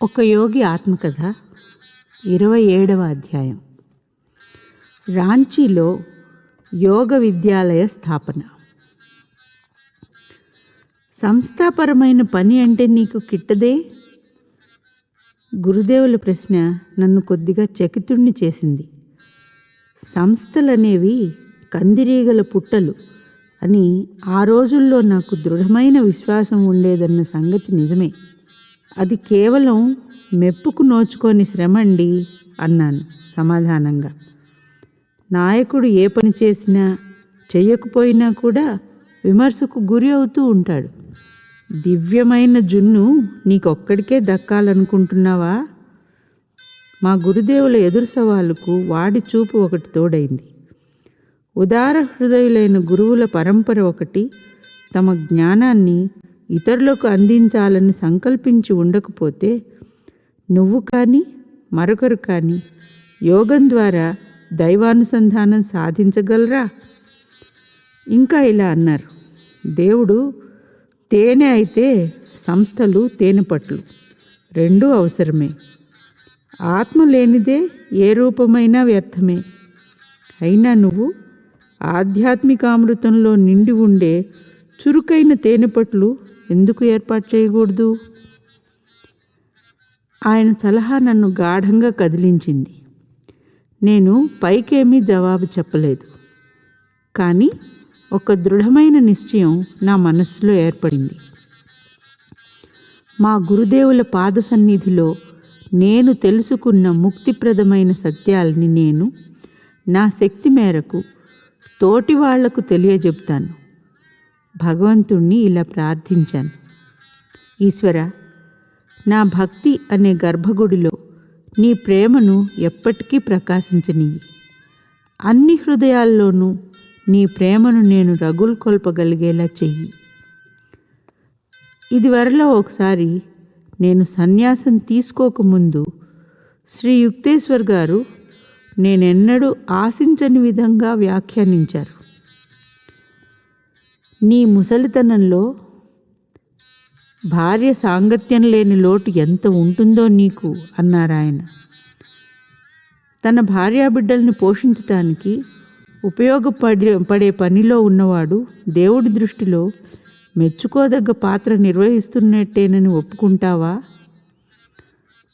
ఒక యోగి ఆత్మకథ 27వ అధ్యాయం. రాంచీలో యోగ విద్యాలయ స్థాపన. సంస్థాపరమైన పని అంటే నీకు కిట్టదే? గురుదేవుల ప్రశ్న నన్ను కొద్దిగా చకితుణ్ణి చేసింది. సంస్థలనేవి కందిరీగల పుట్టలు అని ఆ రోజుల్లో నాకు దృఢమైన విశ్వాసం ఉండేదన్న సంగతి నిజమే. అది కేవలం మెప్పుకు నోచుకొని శ్రమండి అన్నాను సమాధానంగా. నాయకుడు ఏ పని చేసినా చెయ్యకపోయినా కూడా విమర్శకు గురి అవుతూ ఉంటాడు. దివ్యమైన జున్ను నీకొక్కడికే దక్కాలనుకుంటున్నావా? మా గురుదేవుల ఎదురు సవాలుకు వాడి చూపు ఒకటి తోడైంది. ఉదార హృదయులైన గురువుల పరంపర ఒకటి తమ జ్ఞానాన్ని ఇతరులకు అందించాలని సంకల్పించి ఉండకపోతే నువ్వు కానీ మరొకరు కానీ యోగం ద్వారా దైవానుసంధానం సాధించగలరా? ఇంకా ఇలా అన్నారు, దేవుడు తేనె అయితే సంస్థలు తేనెపట్లు రెండూ అవసరమే. ఆత్మ లేనిదే ఏ రూపమైనా వ్యర్థమే. అయినా నువ్వు ఆధ్యాత్మికామృతంలో నిండి ఉండే చురుకైన తేనెపట్లు ఎందుకు ఏర్పాటు చేయకూడదు? ఆయన సలహా నన్ను గాఢంగా కదిలించింది. నేను పైకేమీ జవాబు చెప్పలేదు, కానీ ఒక దృఢమైన నిశ్చయం నా మనస్సులో ఏర్పడింది. మా గురుదేవుల పాద సన్నిధిలో నేను తెలుసుకున్న ముక్తిప్రదమైన సత్యాలని నేను నా శక్తి మేరకు తోటి వాళ్లకు తెలియజెప్తాను. భగవంతుణ్ణి ఇలా ప్రార్థించాను, ఈశ్వర, నా భక్తి అనే గర్భగుడిలో నీ ప్రేమను ఎప్పటికీ ప్రకాశించనియ్యి. అన్ని హృదయాల్లోనూ నీ ప్రేమను నేను రగులుకొల్పగలిగేలా చెయ్యి. ఇదివరలో ఒకసారి నేను సన్యాసం తీసుకోకముందు శ్రీ యుక్తేశ్వర్ గారు నేనెన్నడూ ఆశించని విధంగా వ్యాఖ్యానించారు. నీ ముసలితనంలో భార్య సాంగత్యం లేని లోటు ఎంత ఉంటుందో నీకు అన్నారాయన. తన భార్యాబిడ్డల్ని పోషించటానికి ఉపయోగపడే పనిలో ఉన్నవాడు దేవుడి దృష్టిలో మెచ్చుకోదగ్గ పాత్ర నిర్వహిస్తున్నట్టేనని ఒప్పుకుంటావా?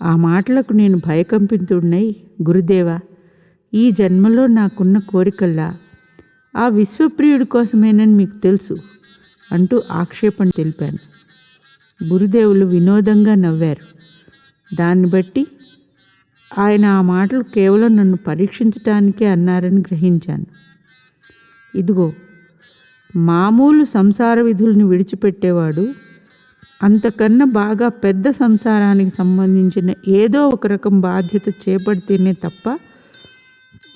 ఆ మాటలకు నేను భయకంపితుడినై, గురుదేవా, ఈ జన్మలో నాకున్న కోరికల్లా ఆ విశ్వప్రియుడి కోసమేనని మీకు తెలుసు అంటూ ఆక్షేపణ తెలిపాను. గురుదేవులు వినోదంగా నవ్వారు. దాన్ని బట్టి ఆయన ఆ మాటలు కేవలం నన్ను పరీక్షించటానికే అన్నారని గ్రహించాను. ఇదిగో, మామూలు సంసార విధుల్ని విడిచిపెట్టేవాడు అంతకన్నా బాగా పెద్ద సంసారానికి సంబంధించిన ఏదో ఒక రకం బాధ్యత చేపడితేనే తప్ప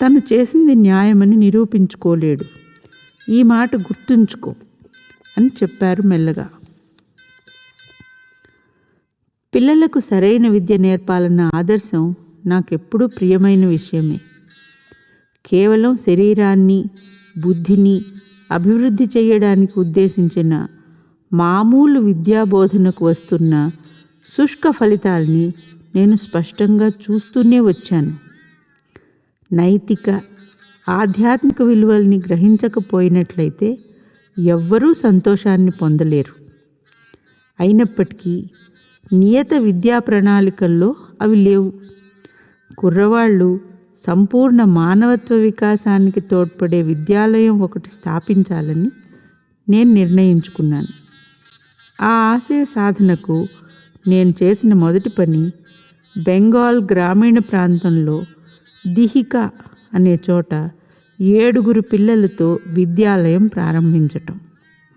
తను చేసింది న్యాయమని నిరూపించుకోలేడు. ఈ మాట గుర్తుంచుకో అని చెప్పారు మెల్లగా. పిల్లలకు సరైన విద్య నేర్పాలన్న ఆదర్శం నాకెప్పుడూ ప్రియమైన విషయమే. కేవలం శరీరాన్ని, బుద్ధిని అభివృద్ధి చేయడానికి ఉద్దేశించిన మామూలు విద్యాబోధనకు వస్తున్న శుష్క ఫలితాల్ని నేను స్పష్టంగా చూస్తూనే వచ్చాను. నైతిక, ఆధ్యాత్మిక విలువల్ని గ్రహించకపోయినట్లయితే ఎవ్వరూ సంతోషాన్ని పొందలేరు. అయినప్పటికీ నియత విద్యా ప్రణాళికల్లో అవి లేవు. కుర్రవాళ్ళు సంపూర్ణ మానవత్వ వికాసానికి తోడ్పడే విద్యాలయం ఒకటి స్థాపించాలని నేను నిర్ణయించుకున్నాను. ఆ ఆశయ సాధనకు నేను చేసిన మొదటి పని బెంగాల్ గ్రామీణ ప్రాంతంలో దిహిక అనే చోట 7 పిల్లలతో విద్యాలయం ప్రారంభించటం.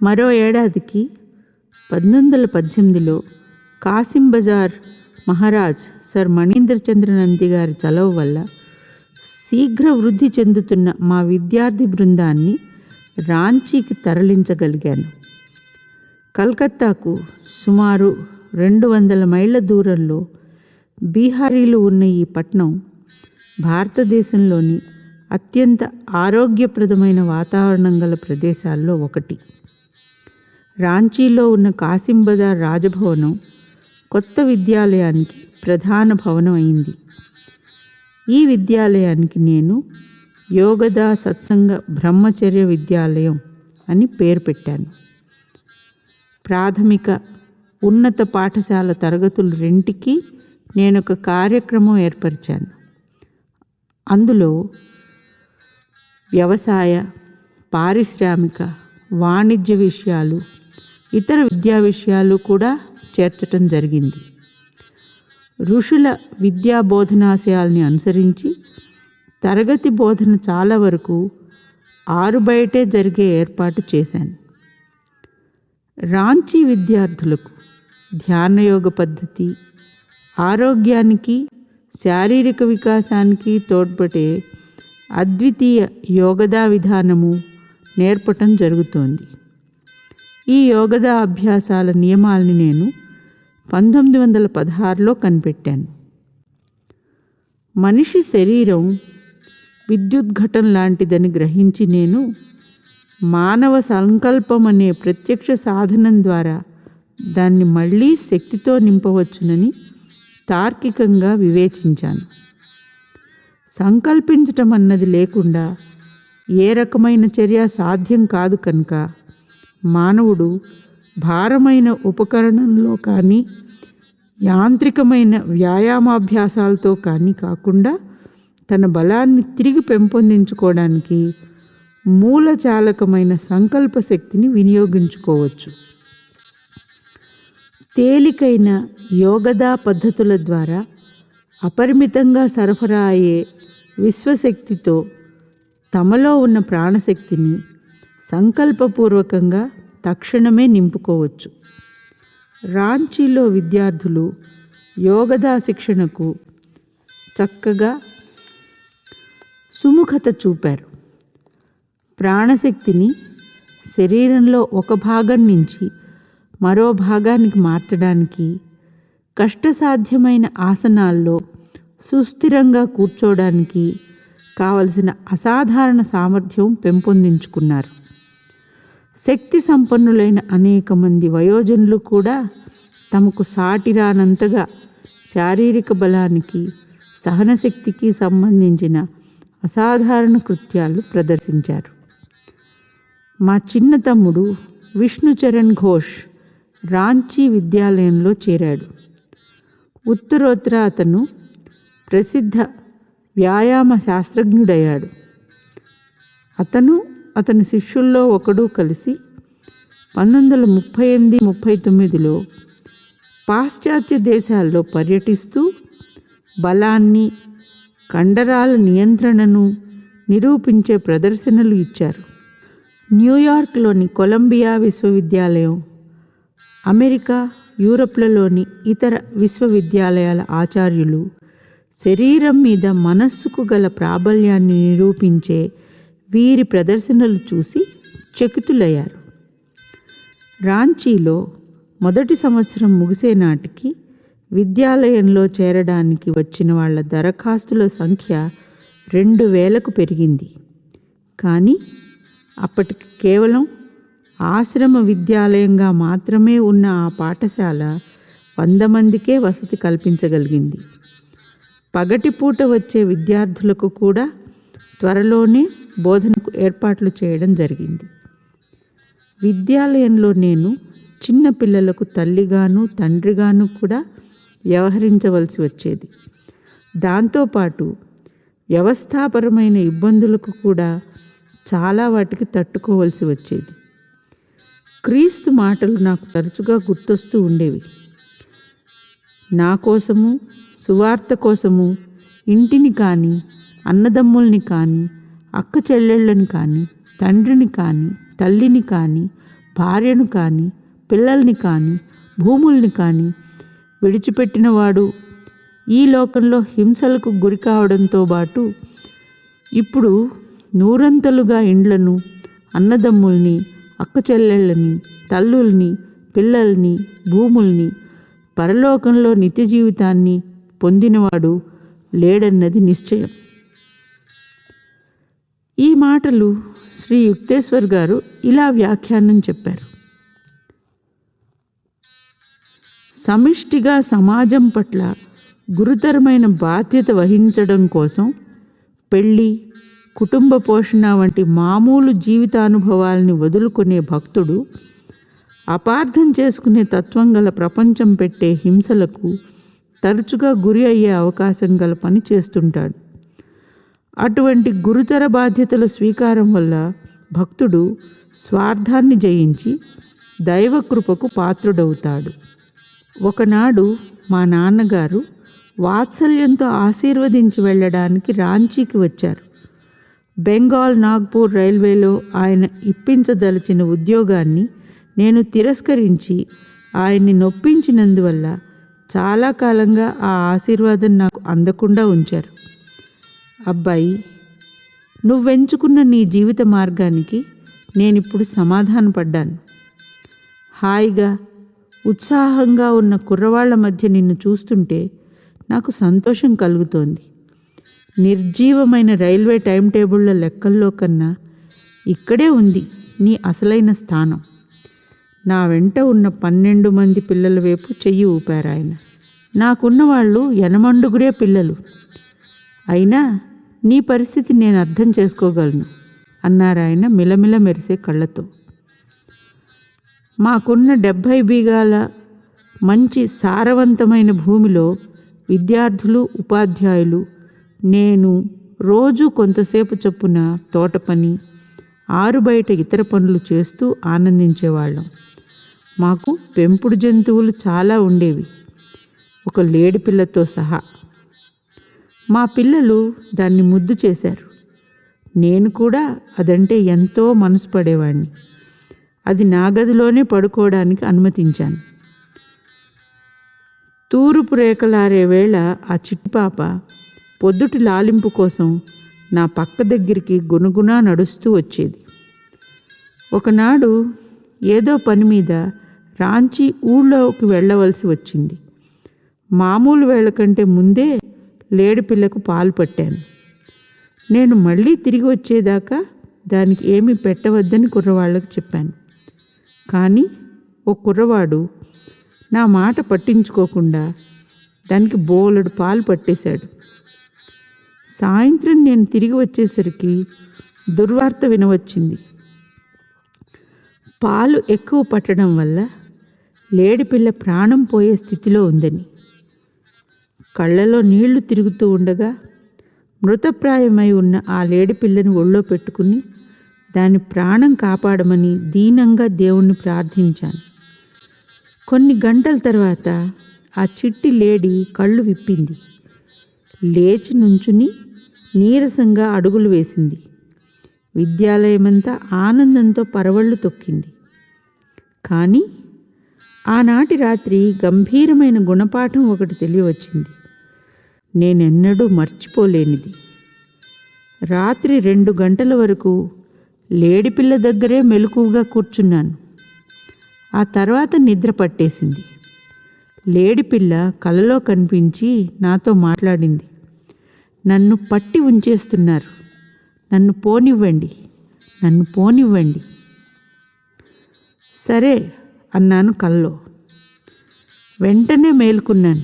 మరో ఏడాదికి 1818లో కాసిం బజార్ మహారాజ్ సర్ మణీంద్రచంద్ర నంది గారి చలవ వల్ల శీఘ్ర వృద్ధి చెందుతున్న మా విద్యార్థి బృందాన్ని రాంచీకి తరలించగలిగాను. కలకత్తాకు సుమారు 200 మైళ్ళ దూరంలో బీహారీలు ఉన్న ఈ పట్టణం భారతదేశంలోని అత్యంత ఆరోగ్యప్రదమైన వాతావరణం గల ప్రదేశాల్లో ఒకటి. రాంచీలో ఉన్న కాసిం బజార్ రాజభవనం కొత్త విద్యాలయానికి ప్రధాన భవనం అయింది. ఈ విద్యాలయానికి నేను యోగదా సత్సంగ బ్రహ్మచర్య విద్యాలయం అని పేరు పెట్టాను. ప్రాథమిక ఉన్నత పాఠశాల తరగతులు రెంటికి నేను ఒక కార్యక్రమం ఏర్పరిచాను. అందులో వ్యవసాయ, పారిశ్రామిక, వాణిజ్య విషయాలు, ఇతర విద్యా విషయాలు కూడా చేర్చటం జరిగింది. ఋషుల విద్యా బోధనాశయాల్ని అనుసరించి తరగతి బోధన చాలా వరకు ఆరుబయటే జరిగే ఏర్పాటు చేశాను. రాంచీ విద్యార్థులకు ధ్యానయోగ పద్ధతి, ఆరోగ్యానికి, శారీరక వికాసానికి తోడ్పడే అద్వితీయ యోగదా విధానము నేర్పటం జరుగుతోంది. ఈ యోగదా అభ్యాసాల నియమాల్ని నేను 1916లో కనిపెట్టాను. మనిషి శరీరం విద్యుద్ఘటన లాంటిదని గ్రహించి నేను మానవ సంకల్పం అనే ప్రత్యక్ష సాధనం ద్వారా దాన్ని మళ్ళీ శక్తితో నింపవచ్చునని తార్కికంగా వివేచించాను. సంకల్పించటం అన్నది లేకుండా ఏ రకమైన చర్య సాధ్యం కాదు కనుక మానవుడు భారమైన ఉపకరణంలో కానీ యాంత్రికమైన వ్యాయామాభ్యాసాలతో కానీ కాకుండా తన బలాన్ని తిరిగి పెంపొందించుకోవడానికి మూలచాలకమైన సంకల్ప శక్తిని వినియోగించుకోవచ్చు. తేలికైన యోగదా పద్ధతుల ద్వారా అపరిమితంగా సరఫరా అయ్యే విశ్వశక్తితో తమలో ఉన్న ప్రాణశక్తిని సంకల్పపూర్వకంగా తక్షణమే నింపుకోవచ్చు. రాంచీలో విద్యార్థులు యోగదా శిక్షణకు చక్కగా సుముఖత చూపారు. ప్రాణశక్తిని శరీరంలో ఒక భాగం నుంచి మరో భాగానికి మార్చడానికి, కష్టసాధ్యమైన ఆసనాల్లో సుస్థిరంగా కూర్చోవడానికి కావలసిన అసాధారణ సామర్థ్యం పెంపొందించుకున్నారు. శక్తి సంపన్నులైన అనేక మంది వయోజనులు కూడా తమకు సాటిరానంతగా శారీరక బలానికి, సహనశక్తికి సంబంధించిన అసాధారణ కృత్యాలు ప్రదర్శించారు. మా చిన్న తమ్ముడు విష్ణుచరణ్ ఘోష్ రాంచీ విద్యాలయంలో చేరాడు. ఉత్తరోత్తర అతను ప్రసిద్ధ వ్యాయామ శాస్త్రజ్ఞుడయ్యాడు. అతను అతని శిష్యుల్లో ఒకడు కలిసి 1938-39లో పాశ్చాత్య దేశాల్లో పర్యటిస్తూ బలాన్ని, కండరాల నియంత్రణను నిరూపించే ప్రదర్శనలు ఇచ్చారు. న్యూయార్క్లోని కొలంబియా విశ్వవిద్యాలయం, అమెరికా, యూరప్లలోని ఇతర విశ్వవిద్యాలయాల ఆచార్యులు శరీరం మీద మనస్సుకు గల ప్రాబల్యాన్ని నిరూపించే వీరి ప్రదర్శనలు చూసి చకితులయ్యారు. రాంచీలో మొదటి సంవత్సరం ముగిసే నాటికి విద్యాలయంలో చేరడానికి వచ్చిన వాళ్ళ దరఖాస్తుల సంఖ్య 2000కు పెరిగింది. కానీ అప్పటికి కేవలం ఆశ్రమ విద్యాలయంగా మాత్రమే ఉన్న ఆ పాఠశాల 100 మందికే వసతి కల్పించగలిగింది. పగటిపూట వచ్చే విద్యార్థులకు కూడా త్వరలోనే బోధనకు ఏర్పాట్లు చేయడం జరిగింది. విద్యాలయంలో నేను చిన్న పిల్లలకు తల్లిగాను తండ్రిగాను కూడా వ్యవహరించవలసి వచ్చేది. దాంతోపాటు వ్యవస్థాపరమైన ఇబ్బందులకు కూడా చాలా వాటికి తట్టుకోవలసి వచ్చేది. క్రీస్తు మాటలు నాకు తరచుగా గుర్తొస్తూ ఉండేవి. నా కోసము, సువార్త కోసము ఇంటిని కానీ, అన్నదమ్ముల్ని కానీ, అక్క చెల్లెళ్ళని కానీ, తండ్రిని కానీ, తల్లిని కానీ, భార్యను కానీ, పిల్లల్ని కానీ, భూముల్ని కానీ విడిచిపెట్టినవాడు ఈ లోకంలో హింసలకు గురి కావడంతో పాటు ఇప్పుడు 100 ఇండ్లను, అన్నదమ్ముల్ని, అక్క చెల్లెళ్ళని, తల్లుల్ని, పిల్లల్ని, భూముల్ని, పరలోకంలో నిత్య జీవితాన్ని పొందినవాడు లేడన్నది నిశ్చయం. ఈ మాటలు శ్రీ యుక్తేశ్వర్ గారు ఇలా వ్యాఖ్యానం చెప్పారు. సమిష్టిగా సమాజం పట్ల గురుతరమైన బాధ్యత వహించడం కోసం పెళ్ళి, కుటుంబ పోషణ వంటి మామూలు జీవితానుభవాల్ని వదులుకునే భక్తుడు అపార్థం చేసుకునే తత్వం గల ప్రపంచం పెట్టే హింసలకు తరచుగా గురి అయ్యే అవకాశం గల పని చేస్తుంటాడు. అటువంటి గురుతర బాధ్యతల స్వీకారం వల్ల భక్తుడు స్వార్థాన్ని జయించి దైవకృపకు పాత్రుడవుతాడు. ఒకనాడు మా నాన్నగారు వాత్సల్యంతో ఆశీర్వదించి వెళ్ళడానికి రాంచీకి వచ్చారు. బెంగాల్ నాగ్పూర్ రైల్వేలో ఆయన ఇప్పించదలిచిన ఉద్యోగాన్ని నేను తిరస్కరించి ఆయన్ని నొప్పించినందువల్ల చాలా కాలంగా ఆ ఆశీర్వాదం నాకు అందకుండా ఉంచారు. అబ్బాయి, నువ్వెంచుకున్న నీ జీవిత మార్గానికి నేనిప్పుడు సమాధానపడ్డాను. హాయిగా ఉత్సాహంగా ఉన్న కుర్రవాళ్ల మధ్య నిన్ను చూస్తుంటే నాకు సంతోషం కలుగుతోంది. నిర్జీవమైన రైల్వే టైం టేబుళ్ల లెక్కల్లో కన్నా ఇక్కడే ఉంది నీ అసలైన స్థానం. నా వెంట ఉన్న 12 మంది పిల్లల వైపు చెయ్యి ఊపారాయన. నాకున్న వాళ్ళు యనమండుగురే పిల్లలు. అయినా నీ పరిస్థితి నేను అర్థం చేసుకోగలను అన్నారాయన మిలమిల మెరిసే కళ్ళతో. మాకున్న 70 బీగాల మంచి సారవంతమైన భూమిలో విద్యార్థులు, ఉపాధ్యాయులు, నేను రోజు కొంతసేపు చొప్పున తోట పని, ఆరుబయట ఇతర పనులు చేస్తూ ఆనందించేవాళ్ళం. మాకు పెంపుడు జంతువులు చాలా ఉండేవి, ఒక లేడిపిల్లతో సహా. మా పిల్లలు దాన్ని ముద్దు చేశారు. నేను కూడా అదంటే ఎంతో మనసు పడేవాడిని. అది నా గదిలోనే పడుకోవడానికి అనుమతించాను. తూర్పు రేఖలారే వేళ ఆ చిట్టిపాప పొద్దుటి లాలింపు కోసం నా పక్క దగ్గరికి గుణగుణా నడుస్తూ వచ్చేది. ఒకనాడు ఏదో పని మీద రాంచీ ఊళ్ళోకి వెళ్ళవలసి వచ్చింది. మామూలు వేళ కంటే ముందే లేడిపిల్లకు పాలు పట్టాను. నేను మళ్ళీ తిరిగి వచ్చేదాకా దానికి ఏమీ పెట్టవద్దని కుర్రవాళ్ళకి చెప్పాను. కానీ ఓ కుర్రవాడు నా మాట పట్టించుకోకుండా దానికి బోలెడు పాలు పట్టేశాడు. సాయంత్రం నేను తిరిగి వచ్చేసరికి దుర్వార్త వినవచ్చింది. పాలు ఎక్కువ పట్టడం వల్ల లేడిపిల్ల ప్రాణం పోయే స్థితిలో ఉందని. కళ్ళలో నీళ్లు తిరుగుతూ ఉండగా మృతప్రాయమై ఉన్న ఆ లేడిపిల్లని ఒళ్ళో పెట్టుకుని దాని ప్రాణం కాపాడమని దీనంగా దేవుణ్ణి ప్రార్థించాను. కొన్ని గంటల తర్వాత ఆ చిట్టి లేడి కళ్ళు విప్పింది. లేచి నుంచుని నీరసంగా అడుగులు వేసింది. విద్యాలయమంతా ఆనందంతో పరవళ్ళు తొక్కింది. కానీ ఆనాటి రాత్రి గంభీరమైన గుణపాఠం ఒకటి తెలియవచ్చింది, నేనెన్నడూ మర్చిపోలేనిది. రాత్రి 2 గంటల వరకు లేడిపిల్ల దగ్గరే మెలకువగా కూర్చున్నాను. ఆ తర్వాత నిద్ర పట్టేసింది. లేడిపిల్ల కలలో కనిపించి నాతో మాట్లాడింది. నన్ను పట్టి ఉంచేస్తున్నారు, నన్ను పోనివ్వండి, నన్ను పోనివ్వండి. సరే అన్నాను కల్లో. వెంటనే మేల్కున్నాను.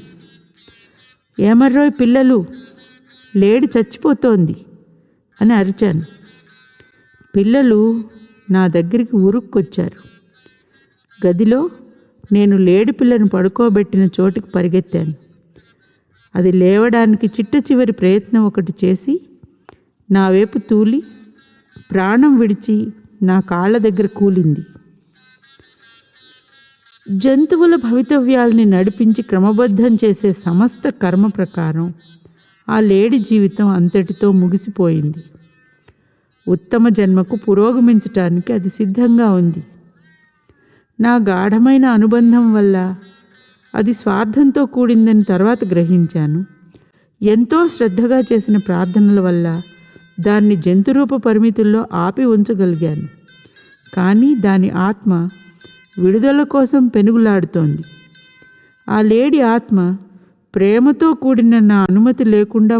ఏమర్రోయ్ పిల్లలు, లేడి చచ్చిపోతోంది అని అరిచాను. పిల్లలు నా దగ్గరికి ఉరుక్కొచ్చారు. గదిలో నేను లేడిపిల్లను పడుకోబెట్టిన చోటుకి పరిగెత్తాను. అది లేవడానికి చిట్ట చివరి ప్రయత్నం ఒకటి చేసి నా వైపు తూలి ప్రాణం విడిచి నా కాళ్ళ దగ్గర కూలింది. జంతువుల భవితవ్యాల్ని నడిపించి క్రమబద్ధం చేసే సమస్త కర్మ ప్రకారం ఆ లేడి జీవితం అంతటితో ముగిసిపోయింది. ఉత్తమ జన్మకు పురోగమించటానికి అది సిద్ధంగా ఉంది. నా గాఢమైన అనుబంధం వల్ల అది స్వార్థంతో కూడిందని తర్వాత గ్రహించాను. ఎంతో శ్రద్ధగా చేసిన ప్రార్థనల వల్ల దాన్ని జంతురూప పరిమితుల్లో ఆపి ఉంచగలిగాను. కానీ దాని ఆత్మ విడుదల కోసం పెనుగులాడుతోంది. ఆ లేడి ఆత్మ ప్రేమతో కూడిన నా అనుమతి లేకుండా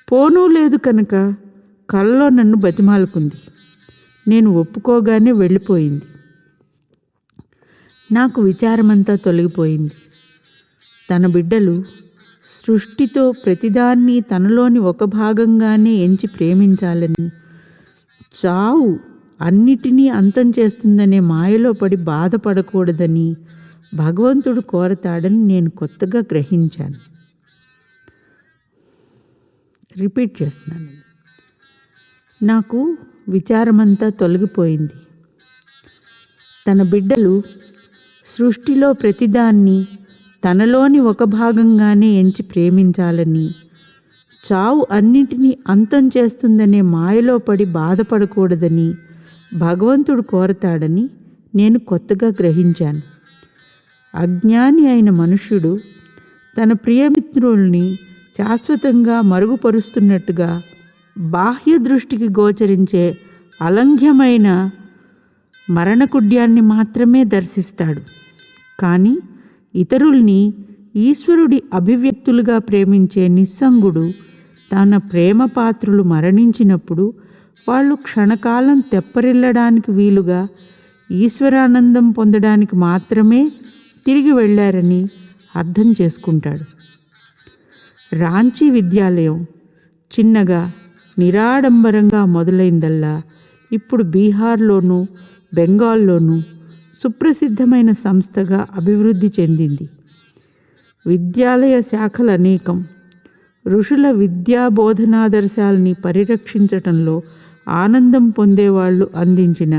పోనూ లేదు కనుక కలలో నన్ను బతిమాలుకుంది. నేను ఒప్పుకోగానే వెళ్ళిపోయింది. నాకు విచారమంతా తొలగిపోయింది. తన బిడ్డలు సృష్టితో ప్రతిదాన్ని తనలోని ఒక భాగంగానే ఎంచి ప్రేమించాలని, చావు అన్నిటినీ అంతం చేస్తుందనే మాయలో పడి బాధపడకూడదని భగవంతుడు కోరతాడని నేను కొత్తగా గ్రహించాను. రిపీట్ చేస్తున్నాను. నాకు విచారమంతా తొలగిపోయింది. తన బిడ్డలు సృష్టిలో ప్రతిదాన్ని తనలోని ఒక భాగంగానే ఎంచి ప్రేమించాలని, చావు అన్నిటినీ అంతం చేస్తుందనే మాయలో పడి బాధపడకూడదని భగవంతుడు కోరతాడని నేను కొత్తగా గ్రహించాను. అజ్ఞాని అయిన మనుష్యుడు తన ప్రియమిత్రుల్ని శాశ్వతంగా మరుగుపరుస్తున్నట్టుగా బాహ్య దృష్టికి గోచరించే అలంఘ్యమైన మరణకుడ్యాన్ని మాత్రమే దర్శిస్తాడు. కానీ ఇతరుల్ని ఈశ్వరుడి అభివ్యక్తులుగా ప్రేమించే నిస్సంగుడు తన ప్రేమ పాత్రులు మరణించినప్పుడు వాళ్ళు క్షణకాలం తెప్పరిల్లడానికి వీలుగా ఈశ్వరానందం పొందడానికి మాత్రమే తిరిగి వెళ్ళారని అర్థం చేసుకుంటాడు. రాంచీ విద్యాలయం చిన్నగా నిరాడంబరంగా మొదలైందల్లా ఇప్పుడు బీహార్లోనూ బెంగాల్లోనూ సుప్రసిద్ధమైన సంస్థగా అభివృద్ధి చెందింది. విద్యాలయ శాఖలు అనేకం. ఋషుల విద్యా బోధనాదర్శాలని పరిరక్షించటంలో ఆనందం పొందేవాళ్లు అందించిన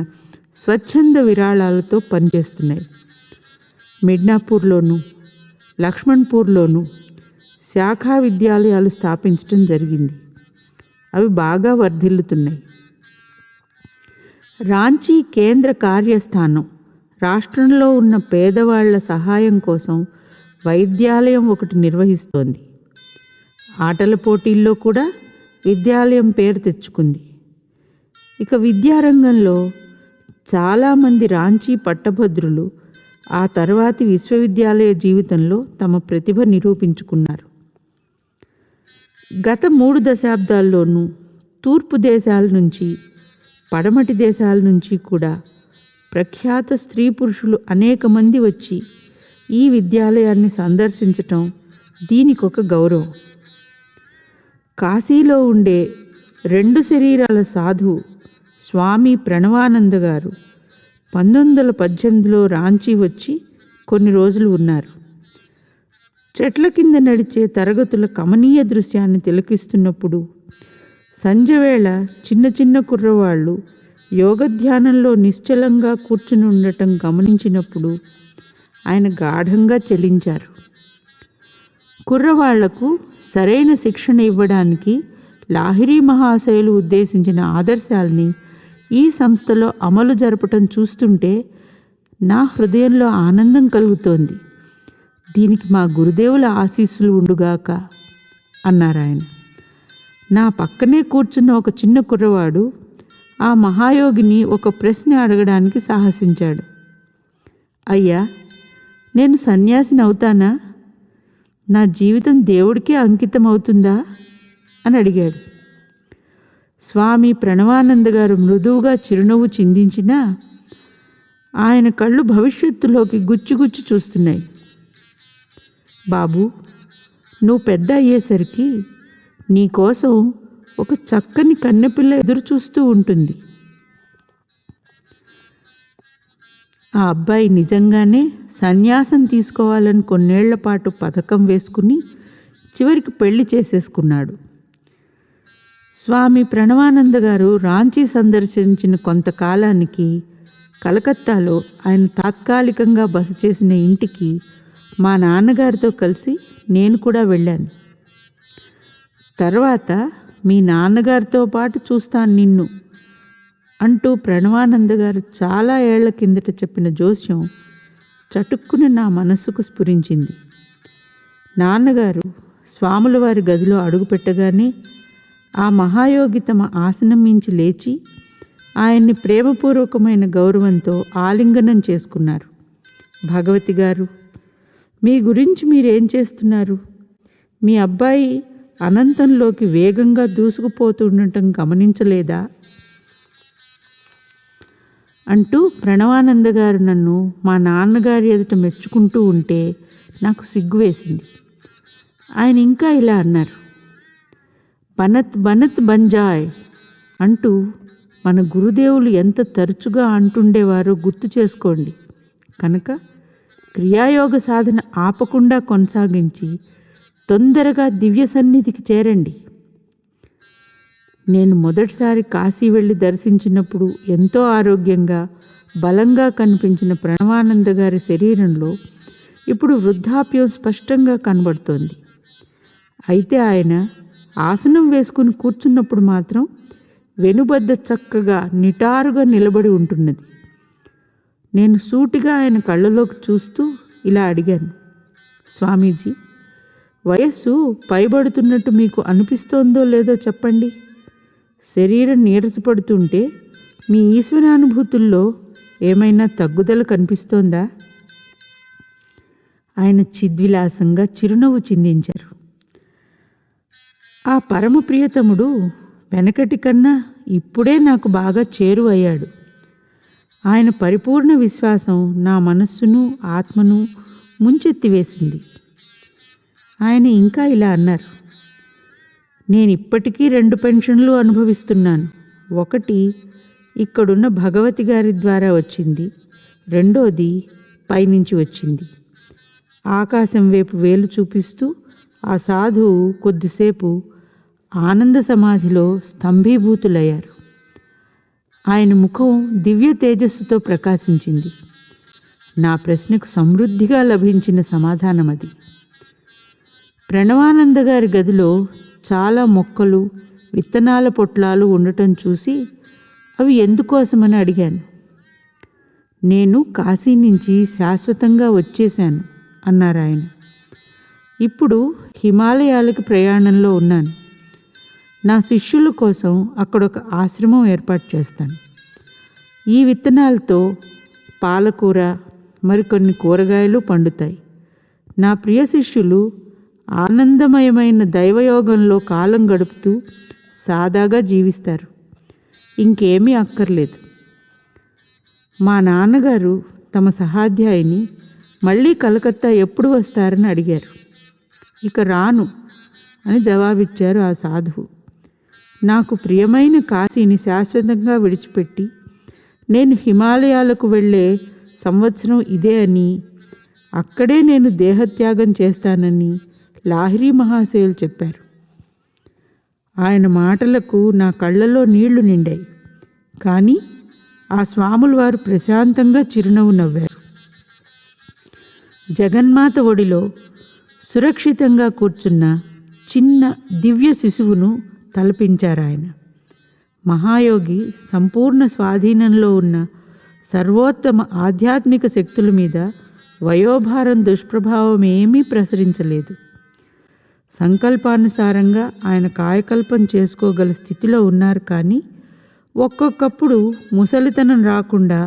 స్వచ్ఛంద విరాళాలతో పనిచేస్తున్నాయి. మిడ్నాపూర్లోనూ లక్ష్మణ్పూర్లోనూ శాఖా విద్యాలయాలు స్థాపించడం జరిగింది. అవి బాగా వర్ధిల్లుతున్నాయి. రాంచీ కేంద్ర కార్యస్థానం రాష్ట్రంలో ఉన్న పేదవాళ్ల సహాయం కోసం వైద్యాలయం ఒకటి నిర్వహిస్తోంది. ఆటల పోటీల్లో కూడా విద్యాలయం పేరు తెచ్చుకుంది. ఇక విద్యారంగంలో చాలామంది రాంచీ పట్టభద్రులు ఆ తర్వాతి విశ్వవిద్యాలయ జీవితంలో తమ ప్రతిభ నిరూపించుకున్నారు. గత 3 దశాబ్దాల్లోనూ తూర్పు దేశాల నుంచి పడమటి దేశాల నుంచి కూడా ప్రఖ్యాత స్త్రీ పురుషులు అనేక మంది వచ్చి ఈ విద్యాలయాన్ని సందర్శించటం దీనికొక గౌరవం. కాశీలో ఉండే 2 శరీరాల సాధువు స్వామి ప్రణవానంద గారు 1918లో రాంచీ వచ్చి కొన్ని రోజులు ఉన్నారు. చెట్ల కింద నడిచే తరగతుల కమనీయ దృశ్యాన్ని తిలకిస్తున్నప్పుడు సంధ్యవేళ చిన్న చిన్న కుర్రవాళ్ళు యోగధ్యానంలో నిశ్చలంగా కూర్చుని ఉండటం గమనించినప్పుడు ఆయన గాఢంగా చలించారు. కుర్రవాళ్లకు సరైన శిక్షణ ఇవ్వడానికి లాహిరి మహాశయులు ఉద్దేశించిన ఆదర్శాల్ని ఈ సంస్థలో అమలు జరపటం చూస్తుంటే నా హృదయంలో ఆనందం కలుగుతోంది. దీనికి మా గురుదేవుల ఆశీస్సులు ఉండుగాక అన్నారాయన. నా పక్కనే కూర్చున్న ఒక చిన్న కుర్రవాడు ఆ మహాయోగిని ఒక ప్రశ్న అడగడానికి సాహసించాడు. అయ్యా, నేను సన్యాసిని అవుతానా? నా జీవితం దేవుడికే అంకితం అవుతుందా అని అడిగాడు. స్వామి ప్రణవానంద గారు మృదువుగా చిరునవ్వు చిందించినా ఆయన కళ్ళు భవిష్యత్తులోకి గుచ్చుగుచ్చు చూస్తున్నాయి. బాబు, నువ్వు పెద్ద అయ్యేసరికి నీకోసం ఒక చక్కని కన్నెపిల్ల ఎదురు చూస్తూ ఉంటుంది. ఆ అబ్బాయి నిజంగానే సన్యాసం తీసుకోవాలని కొన్నేళ్ల పాటు పథకం వేసుకుని చివరికి పెళ్లి చేసేసుకున్నాడు. స్వామి ప్రణవానంద గారు రాంచీ సందర్శించిన కొంతకాలానికి కలకత్తాలో ఆయన తాత్కాలికంగా బస చేసిన ఇంటికి మా నాన్నగారితో కలిసి నేను కూడా వెళ్ళాను. తర్వాత మీ నాన్నగారితో పాటు చూస్తాను నిన్ను అంటూ ప్రణవానంద గారు చాలా ఏళ్ల కిందట చెప్పిన జోస్యం చటుక్కున నా మనస్సుకు స్ఫురించింది. నాన్నగారు స్వాముల వారి గదిలో అడుగుపెట్టగానే ఆ మహాయోగి తమ ఆసనం మించి లేచి ఆయన్ని ప్రేమపూర్వకమైన గౌరవంతో ఆలింగనం చేసుకున్నారు. భగవతి గారు, మీ గురించి మీరేం చేస్తున్నారు? మీ అబ్బాయి అనంతంలోకి వేగంగా దూసుకుపోతుండటం గమనించలేదా అంటూ ప్రణవానంద గారు నన్ను మా నాన్నగారి ఎదుట మెచ్చుకుంటూ ఉంటే నాకు సిగ్గు వేసింది. ఆయన ఇంకా ఇలా అన్నారు, బనత్ బనత్ బంజాయ్ అంటూ మన గురుదేవులు ఎంత తరచుగా అంటుండేవారో గుర్తు చేసుకోండి. కనుక క్రియాయోగ సాధన ఆపకుండా కొనసాగించి తొందరగా దివ్య సన్నిధికి చేరండి. నేను మొదటిసారి కాశీ వెళ్ళి దర్శించినప్పుడు ఎంతో ఆరోగ్యంగా బలంగా కనిపించిన ప్రణవానంద గారి శరీరంలో ఇప్పుడు వృద్ధాప్యం స్పష్టంగా కనబడుతోంది. అయితే ఆయన ఆసనం వేసుకుని కూర్చున్నప్పుడు మాత్రం వెనుబద్ద చక్కగా నిటారుగా నిలబడి ఉంటున్నది. నేను సూటిగా ఆయన కళ్ళలోకి చూస్తూ ఇలా అడిగాను, స్వామీజీ, వయస్సు పైబడుతున్నట్టు మీకు అనిపిస్తోందో లేదో చెప్పండి. శరీరం నీరసపడుతుంటే మీ ఈశ్వరానుభూతుల్లో ఏమైనా తగ్గుదల కనిపిస్తోందా? ఆయన చిద్విలాసంగా చిరునవ్వు చిందించారు. ఆ పరమ ప్రియతముడు వెనకటి కన్నా ఇప్పుడే నాకు బాగా చేరువయ్యాడు. ఆయన పరిపూర్ణ విశ్వాసం నా మనస్సును ఆత్మను ముంచెత్తివేసింది. ఆయన ఇంకా ఇలా అన్నారు, నేను ఇప్పటికీ 2 పెన్షన్లు అనుభవిస్తున్నాను. ఒకటి ఇక్కడున్న భగవతి గారి ద్వారా వచ్చింది, రెండోది పైనుంచి వచ్చింది. ఆకాశం వైపు వేలు చూపిస్తూ ఆ సాధువు కొద్దిసేపు ఆనంద సమాధిలో స్తంభీభూతులయ్యారు. ఆయన ముఖం దివ్య తేజస్సుతో ప్రకాశించింది. నా ప్రశ్నకు సమృద్ధిగా లభించిన సమాధానం అది. ప్రణవానంద గారి గదిలో చాలా మొక్కలు, విత్తనాల పొట్లాలు ఉండటం చూసి అవి ఎందుకోసమని అడిగాను. నేను కాశీ నుంచి శాశ్వతంగా వచ్చేశాను అన్నారు ఆయన. ఇప్పుడు హిమాలయాలకు ప్రయాణంలో ఉన్నాను. నా శిష్యుల కోసం అక్కడ ఒక ఆశ్రమం ఏర్పాటు చేస్తాను. ఈ విత్తనాలతో పాలకూర, మరికొన్ని కూరగాయలు పండుతాయి. నా ప్రియ శిష్యులు ఆనందమయమైన దైవయోగంలో కాలం గడుపుతూ సాదాగా జీవిస్తారు. ఇంకేమీ అక్కర్లేదు. మా నాన్నగారు తమ సహాధ్యాయిని మళ్ళీ కలకత్తా ఎప్పుడు వస్తారని అడిగారు. ఇక రాను అని జవాబిచ్చారు ఆ సాధువు. నాకు ప్రియమైన కాశీని శాశ్వతంగా విడిచిపెట్టి నేను హిమాలయాలకు వెళ్ళే సంవత్సరం ఇదే అని, అక్కడే నేను దేహత్యాగం చేస్తానని లాహిరి మహాశయులు చెప్పారు. ఆయన మాటలకు నా కళ్ళలో నీళ్లు నిండాయి. కానీ ఆ స్వాముల వారు ప్రశాంతంగా చిరునవ్వు నవ్వారు. జగన్మాత ఒడిలో సురక్షితంగా కూర్చున్న చిన్న దివ్య శిశువును తలపించారు ఆయన. మహాయోగి సంపూర్ణ స్వాధీనంలో ఉన్న సర్వోత్తమ ఆధ్యాత్మిక శక్తుల మీద వయోభారం దుష్ప్రభావం ఏమీ ప్రసరించలేదు. సంకల్పానుసారంగా ఆయన కాయకల్పం చేసుకోగల స్థితిలో ఉన్నారు. కానీ ఒక్కొక్కప్పుడు ముసలితనం రాకుండా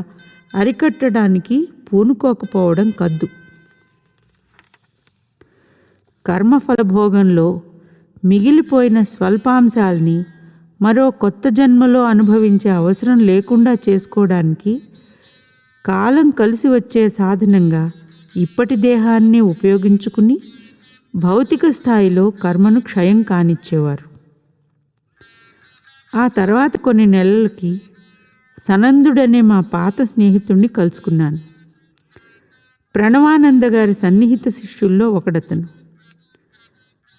అరికట్టడానికి పూనుకోకపోవడం కద్దు. కర్మఫల భోగంలో మిగిలిపోయిన స్వల్పాంశాల్ని మరో కొత్త జన్మలో అనుభవించే అవసరం లేకుండా చేసుకోవడానికి కాలం కలిసి వచ్చే సాధనంగా ఇప్పటి దేహాన్ని ఉపయోగించుకుని భౌతిక స్థాయిలో కర్మను క్షయం కానిచ్చేవారు. ఆ తర్వాత కొన్ని నెలలకి సనందుడనే మా పాత స్నేహితుడిని కలుసుకున్నాను. ప్రణవానంద గారి సన్నిహిత శిష్యుల్లో ఒకడతను.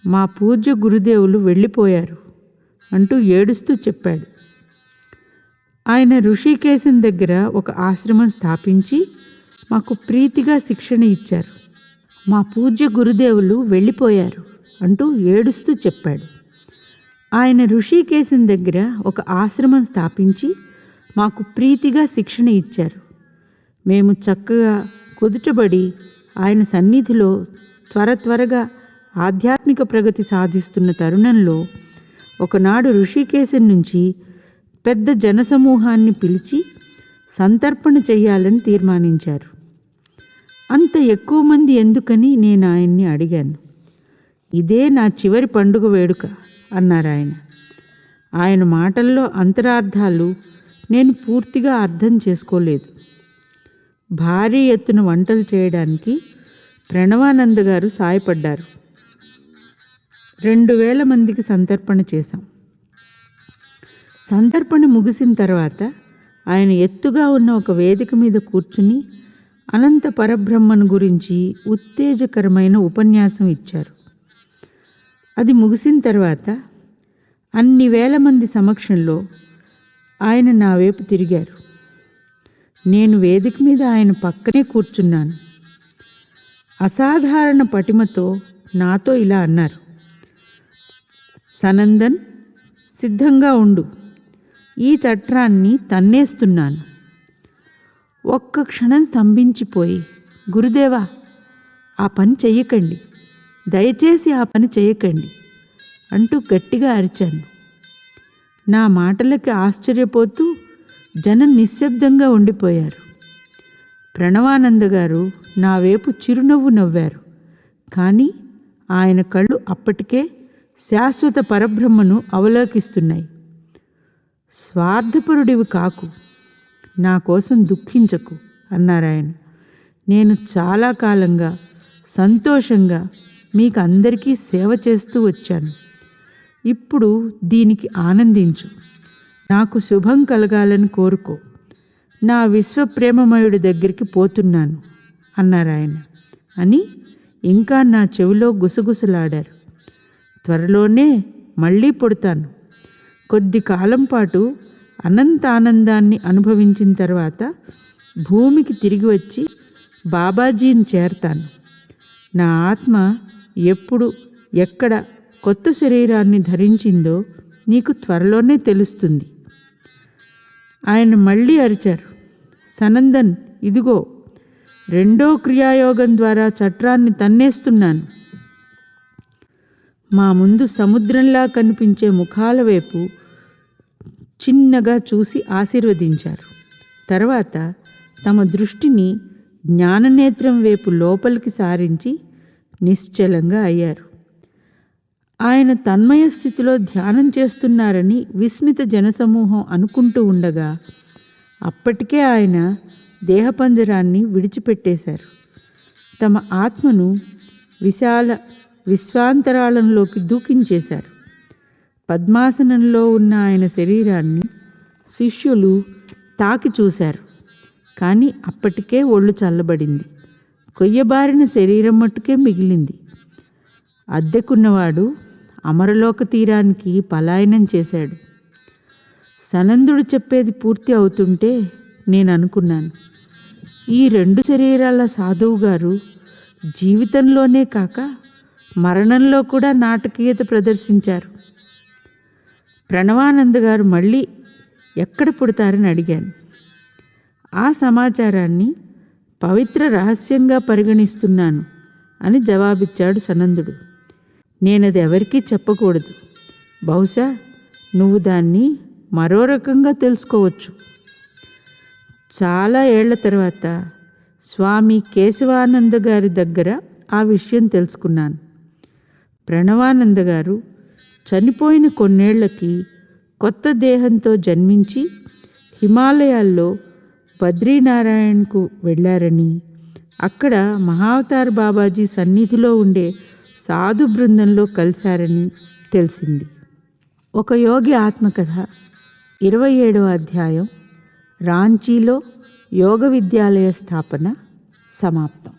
మా పూజ్య గురుదేవులు వెళ్ళిపోయారు అంటూ ఏడుస్తూ చెప్పాడు. ఆయన ఋషికేశం దగ్గర ఒక ఆశ్రమం స్థాపించి మాకు ప్రీతిగా శిక్షణ ఇచ్చారు. మా పూజ్య గురుదేవులు వెళ్ళిపోయారు అంటూ ఏడుస్తూ చెప్పాడు. ఆయన ఋషికేశం దగ్గర ఒక ఆశ్రమం స్థాపించి మాకు ప్రీతిగా శిక్షణ ఇచ్చారు. మేము చక్కగా కుదుటబడి ఆయన సన్నిధిలో త్వరగా ఆధ్యాత్మిక ప్రగతి సాధిస్తున్న తరుణంలో ఒకనాడు ఋషికేశం నుంచి పెద్ద జనసమూహాన్ని పిలిచి సంతర్పణ చెయ్యాలని తీర్మానించారు. అంత ఎక్కువ మంది ఎందుకని నేను ఆయన్ని అడిగాను. ఇదే నా చివరి పండుగ వేడుక అన్నారు ఆయన. ఆయన మాటల్లో అంతరార్థాలు నేను పూర్తిగా అర్థం చేసుకోలేదు. భారీ ఎత్తున వంటలు చేయడానికి ప్రణవానంద గారు సాయపడ్డారు. 2000 మందికి సంతర్పణ చేశాం. సంతర్పణ ముగిసిన తర్వాత ఆయన ఎత్తుగా ఉన్న ఒక వేదిక మీద కూర్చుని అనంత పరబ్రహ్మను గురించి ఉత్తేజకరమైన ఉపన్యాసం ఇచ్చారు. అది ముగిసిన తర్వాత అన్ని వేల మంది సమక్షంలో ఆయన నా వైపు తిరిగారు. నేను వేదిక మీద ఆయన పక్కనే కూర్చున్నాను. అసాధారణ పటిమతో నాతో ఇలా అన్నారు, సనందన్, సిద్ధంగా ఉండు, ఈ చట్రాన్ని తన్నేస్తున్నాను. ఒక్క క్షణం స్తంభించిపోయి, గురుదేవా, ఆ పని చెయ్యకండి, దయచేసి ఆ పని చేయకండి అంటూ గట్టిగా అరిచాను. నా మాటలకి ఆశ్చర్యపోతూ జనం నిశ్శబ్దంగా ఉండిపోయారు. ప్రణవానంద గారు నా వైపు చిరునవ్వు నవ్వారు. కానీ ఆయన కళ్ళు అప్పటికే శాశ్వత పరబ్రహ్మను అవలోకిస్తున్నాయి. స్వార్థపరుడివి కాకు, నా కోసం దుఃఖించకు అన్నారాయన. నేను చాలా కాలంగా సంతోషంగా మీకు అందరికీ సేవ చేస్తూ వచ్చాను. ఇప్పుడు దీనికి ఆనందించు, నాకు శుభం కలగాలని కోరుకో. నా విశ్వప్రేమమయుడి దగ్గరికి పోతున్నాను అన్నారాయన అని ఇంకా నా చెవిలో గుసగుసలాడారు. త్వరలోనే మళ్ళీ పుడతాను. కొద్ది కాలం పాటు అనంత ఆనందాన్ని అనుభవించిన తర్వాత భూమికి తిరిగి వచ్చి బాబాజీని చేరతాను. నా ఆత్మ ఎప్పుడు ఎక్కడ కొత్త శరీరాన్ని ధరించిందో నీకు త్వరలోనే తెలుస్తుంది. ఆయన మళ్ళీ అరిచారు, సనందన్, ఇదిగో రెండో క్రియాయోగం ద్వారా చట్రాన్ని తన్నేస్తున్నాను. మా ముందు సముద్రంలా కనిపించే ముఖాల వైపు చిన్నగా చూసి ఆశీర్వదించారు. తర్వాత తమ దృష్టిని జ్ఞాననేత్రం వైపు లోపలికి సారించి నిశ్చలంగా అయ్యారు. ఆయన తన్మయ స్థితిలో ధ్యానం చేస్తున్నారని విస్మిత జనసమూహం అనుకుంటూ ఉండగా అప్పటికే ఆయన దేహపంజరాన్ని విడిచిపెట్టేశారు. తమ ఆత్మను విశాల విశ్వాంతరాళంలోకి దూకించేశారు. పద్మాసనంలో ఉన్న ఆయన శరీరాన్ని శిష్యులు తాకి చూశారు. కానీ అప్పటికే ఒళ్ళు చల్లబడింది. కొయ్యబారిన శరీరం మట్టుకే మిగిలింది. అద్దెకున్నవాడు అమరలోక తీరానికి పలాయనం చేశాడు. సనందుడు చెప్పేది పూర్తి అవుతుంటే నేను అనుకున్నాను, ఈ 2 శరీరాల సాధువు గారు జీవితంలోనే కాక మరణంలో కూడా నాటకీయత ప్రదర్శించారు. ప్రణవానంద గారు మళ్ళీ ఎక్కడ పుడతారని అడిగాను. ఆ సమాచారాన్ని పవిత్ర రహస్యంగా పరిగణిస్తున్నాను అని జవాబిచ్చాడు సనందుడు. నేనది ఎవరికీ చెప్పకూడదు. బహుశా నువ్వు దాన్ని మరో రకంగా తెలుసుకోవచ్చు. చాలా ఏళ్ల తర్వాత స్వామి కేశవానంద గారి దగ్గర ఆ విషయం తెలుసుకున్నాను. ప్రణవానంద గారు చనిపోయిన కొన్నేళ్లకి కొత్త దేహంతో జన్మించి హిమాలయాల్లో బద్రీనారాయణకు వెళ్ళారని, అక్కడ మహావతార్ బాబాజీ సన్నిధిలో ఉండే సాధు బృందంలో కలిశారని తెలిసింది. ఒక యోగి ఆత్మకథ 27వ అధ్యాయం, రాంచీలో యోగ విద్యాలయ స్థాపన సమాప్తం.